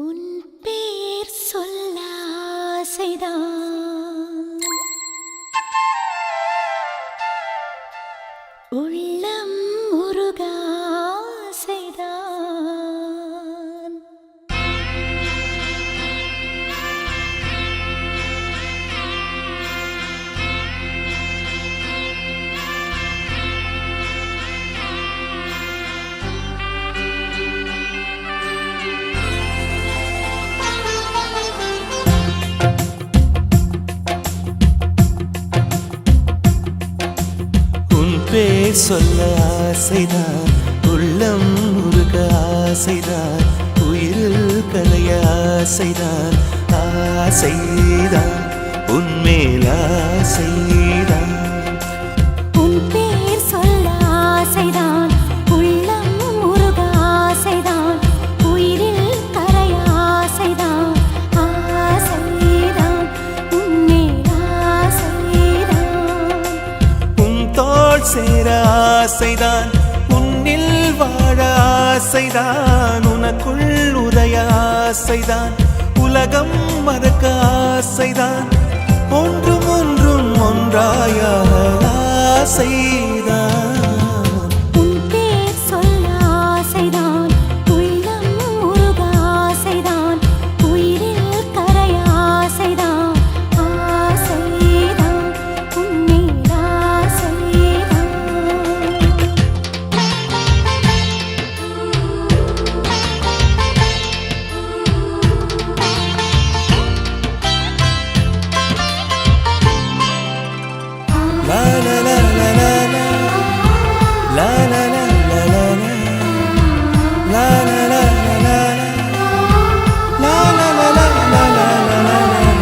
உன் பேர் சொல்ல ஆசைதான், உள்ளம் உருக ஆசைதான். பேர் சொல்ல ஆசைதான், உள்ளம் உருக ஆசைதான், உயிரில் கலைய ஆசைதான், ஆசைதான் உன்மேல் ஆசைதான். உன் பேர் சொல்ல ஆசைதான், உள்ளம் உருக ஆசைதான், உயிரில் கரைய ஆசைதான், ஆசைதான் உன்மேல் ஆசைதான். உன் தோள் சேர ஆசைதான், உன்னில் வாழ ஆசைதான், உனக்குள் உதய ஆசைதான், உலகம் மறக்க ஆசைதான், ஒன்றும் ஒன்றும் ஒன்றாய ஆசைதான். உன் பேர் சொல்ல ஆசைதான், உள்ளம் உருக ஆசைதான், உயிரில் கரைய ஆசைதான், ஆசைதான் உன்மேல் ஆசைதான். La la la la la la la la la la la la la la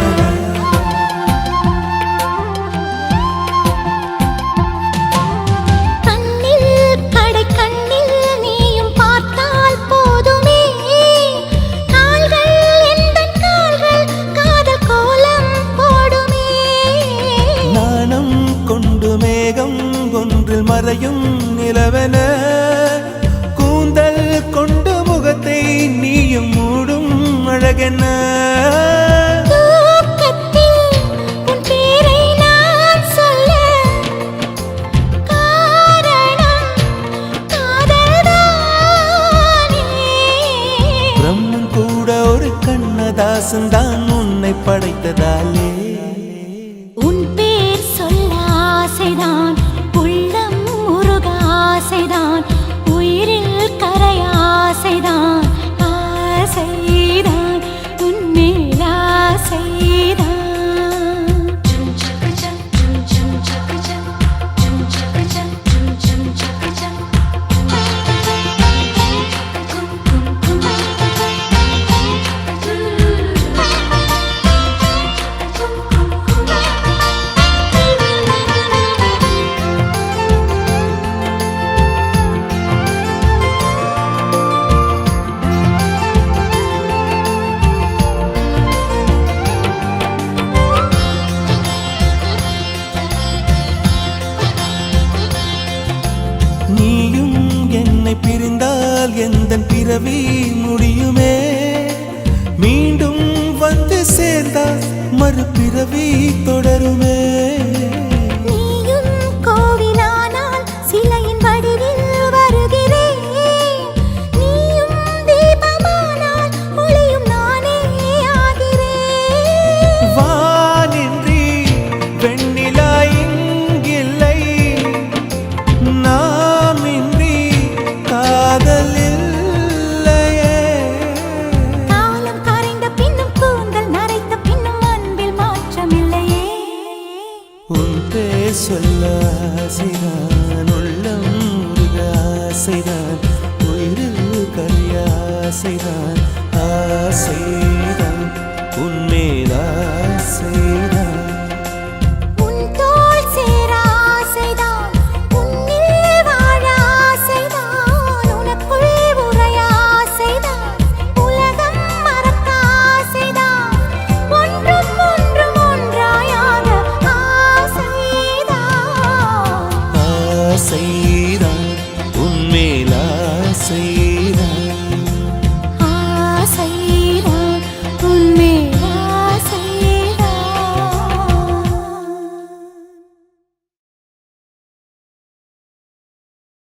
la கண்ணில் கடை கண்ணில் நீயும் பார்த்தால் போதுமே, கால்கள் எந்தன் கால்கள் காதல் கோலம் போடுமே. நாணம் கொண்டு மேகம் ஒன்றில் மறையும் நிலவென, கூந்தல் கொண்டு முகத்தை நீயும் மூடும் அழகென. தூக்கத்தில் உன் பேரை நான் சொல்ல காரணம் காதல்தானே. பிரம்மன் கூட ஒரு கண்ணதாசன் தான் உன்னை படைத்ததாலே. உன் பேர் சொல்ல ஆசைதான், உள்ளம் உருக ஆசைதான், உயிரில் கரைய ஆசைதான், ஆசைதான் உன்மேல் ஆசைதான். நீயும் என்னை பிரிந்தால் எந்தன் பிறவி முடியுமே, மீண்டும் வந்து சேர்ந்தால் மறுபிறவி தொடருமே. நீயும் கோவிலானால் சிலையின் வடிவில் வருகிறேன், நீயும் தீபமானால் ஒளியும் நானே ஆகிறேன். வானின்றி வெண்ணிலா இங்கில்லை, நாமின்றி காதல் இல்லையே. காலம் கரைந்த பின்னும் கூந்தல் நரைத்த பின்னும் அன்பில் மாற்றமில்லையே. உன் பேர் சொல்ல ஆசைதான், உள்ளம் உருக ஆசைதான், உயிரில் கரிய ஆசைதான், ஆசை